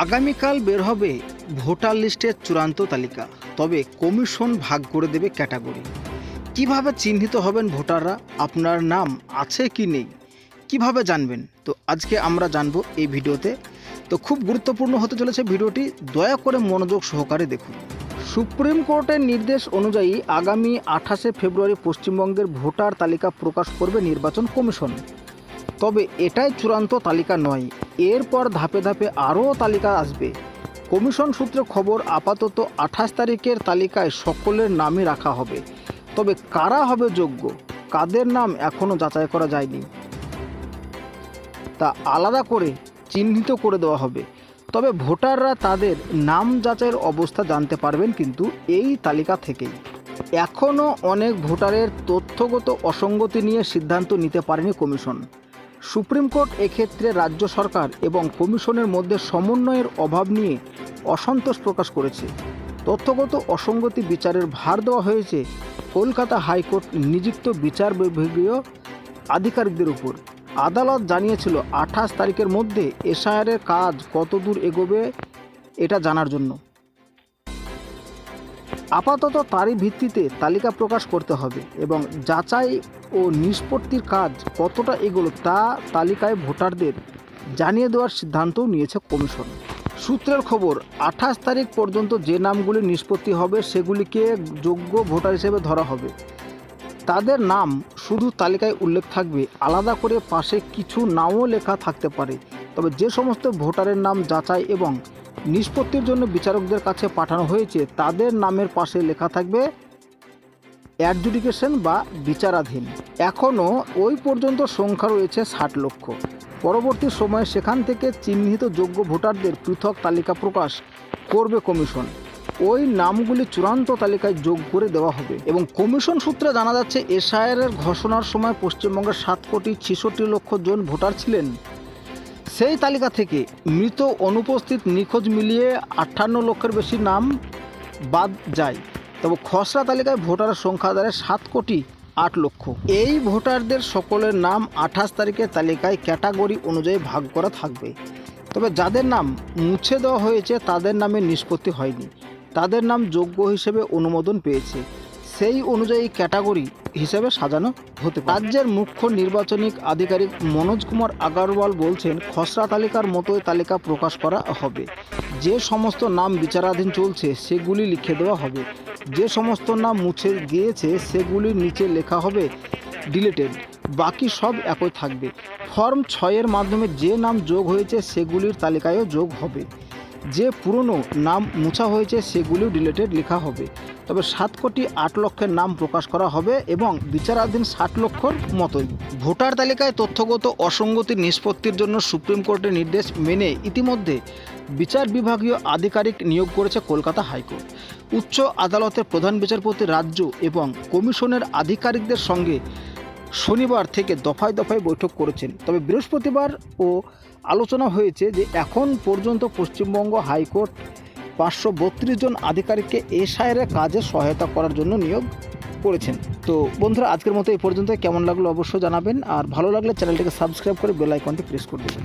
আগামীকাল বের হবে ভোটার লিস্টের চূড়ান্ত তালিকা। তবে কমিশন ভাগ করে দেবে ক্যাটাগরি। কিভাবে চিহ্নিত হবেন ভোটাররা, আপনার নাম আছে কি নেই, কিভাবে জানবেন? তো আজকে আমরা জানবো এই ভিডিওতে। তো খুব গুরুত্বপূর্ণ হতে চলেছে ভিডিওটি, দয়া করে মনোযোগ সহকারে দেখুন। সুপ্রিম কোর্টের নির্দেশ অনুযায়ী আগামী 28শে ফেব্রুয়ারি পশ্চিমবঙ্গের ভোটার তালিকা প্রকাশ করবে নির্বাচন কমিশন। তবে এটাই চূড়ান্ত তালিকা নয়, এরপর ধাপে ধাপে আরও তালিকা আসবে। কমিশন সূত্রে খবর, আপাতত 28 তারিখের তালিকায় সকলের নামই রাখা হবে। তবে কারা হবে যোগ্য, কাদের নাম এখনও যাচাই করা যায়নি, তা আলাদা করে চিহ্নিত করে দেওয়া হবে। তবে ভোটাররা তাদের নাম যাচাইয়ের অবস্থা জানতে পারবেন কিন্তু এই তালিকা থেকেই। এখনও অনেক ভোটারের তথ্যগত অসঙ্গতি নিয়ে সিদ্ধান্ত নিতে পারেনি কমিশন। সুপ্রিম কোর্ট এক্ষেত্রে রাজ্য সরকার এবং কমিশনের মধ্যে সমন্বয়ের অভাব নিয়ে অসন্তোষ প্রকাশ করেছে। তথ্যগত অসঙ্গতি বিচারের ভার দেওয়া হয়েছে কলকাতা হাইকোর্ট নিযুক্ত বিচার বিভাগীয় আধিকারিকদের উপর। আদালত জানিয়েছিল 28 তারিখের মধ্যে এসআইআরের কাজ কতদূর এগোবে এটা জানার জন্য। আপাতত তারই ভিত্তিতে তালিকা প্রকাশ করতে হবে এবং যাচাই ও নিষ্পত্তির কাজ কতটা এগোলো তা তালিকায় ভোটারদের জানিয়ে দেওয়ার সিদ্ধান্তও নিয়েছে কমিশন। সূত্রের খবর, 28 তারিখ পর্যন্ত যে নামগুলি নিষ্পত্তি হবে সেগুলিকে যোগ্য ভোটার হিসেবে ধরা হবে। তাদের নাম শুধু তালিকায় উল্লেখ থাকবে, আলাদা করে পাশে কিছু নামও লেখা থাকতে পারে। তবে যে সমস্ত ভোটারের নাম যাচাই এবং নিষ্পত্তির জন্য বিচারকদের কাছে পাঠানো হয়েছে তাদের নামের পাশে লেখা থাকবে অ্যাডজুডিকেশন বা বিচারাধীন। এখনও ওই পর্যন্ত সংখ্যা রয়েছে 60 লক্ষ। পরবর্তী সময়ে সেখান থেকে চিহ্নিত যোগ্য ভোটারদের পৃথক তালিকা প্রকাশ করবে কমিশন। ওই নামগুলি চূড়ান্ত তালিকায় যোগ করে দেওয়া হবে। এবং কমিশন সূত্রে জানা যাচ্ছে, এসআইআরের ঘোষণার সময় পশ্চিমবঙ্গের 7,66,00,000 জন ভোটার ছিলেন। সেই তালিকা থেকে মৃত, অনুপস্থিত, নিখোঁজ মিলিয়ে 58 লক্ষের বেশি নাম বাদ যায়। তবে খসড়া তালিকায় ভোটারের সংখ্যা দাঁড়ায় 7,08,00,000। এই ভোটারদের সকলের নাম 28 তারিখের তালিকায় ক্যাটাগরি অনুযায়ী ভাগ করা থাকবে। তবে যাদের নাম মুছে দেওয়া হয়েছে তাদের নামে নিষ্পত্তি হয়নি, তাদের নাম যোগ্য হিসেবে অনুমোদন পেয়েছে, সেই অনুযায়ী ক্যাটাগরি হিসেবে সাজানো হতে পারে। রাজ্যের মুখ্য নির্বাচনী আধিকারিক মনোজ কুমার আগরওয়াল বলছেন, খসড়া তালিকার মতোই তালিকা প্রকাশ করা হবে। যে সমস্ত নাম বিচারাধীন চলছে সেগুলি লিখে দেওয়া হবে, যে সমস্ত নাম মুছে গিয়েছে সেগুলির নিচে লেখা হবে ডিলিটেড, বাকি সব একই থাকবে। ফর্ম 6-এর মাধ্যমে যে নাম যোগ হয়েছে সেগুলির তালিকায়ও যোগ হবে, যে পুরনো নাম মুছা হয়েছে সেগুলিও ডিলিটেড লেখা হবে। তবে 7,08,00,000 নাম প্রকাশ করা হবে এবং বিচারাধীন 60 লক্ষর মতোই। ভোটার তালিকায় তথ্যগত অসঙ্গতি নিষ্পত্তির জন্য সুপ্রিম কোর্টের নির্দেশ মেনে ইতিমধ্যে বিচার বিভাগীয় আধিকারিক নিয়োগ করেছে কলকাতা হাইকোর্ট। উচ্চ আদালতের প্রধান বিচারপতি রাজ্য এবং কমিশনের আধিকারিকদের সঙ্গে শনিবার থেকে দফায় দফায় বৈঠক করেছেন। তবে বৃহস্পতিবার ও আলোচনা হয়েছে যে এখন পর্যন্ত পশ্চিমবঙ্গ হাইকোর্ট 532 জন আধিকারিককে এসআইআরের কাজে সহায়তা করার জন্য নিয়োগ করেছেন। তো বন্ধুরা, আজকের মতো এই পর্যন্ত। কেমন লাগলো অবশ্যই জানাবেন, আর ভালো লাগলে চ্যানেলটিকে সাবস্ক্রাইব করে বেল আইকনটি প্রেস করে দেবেন।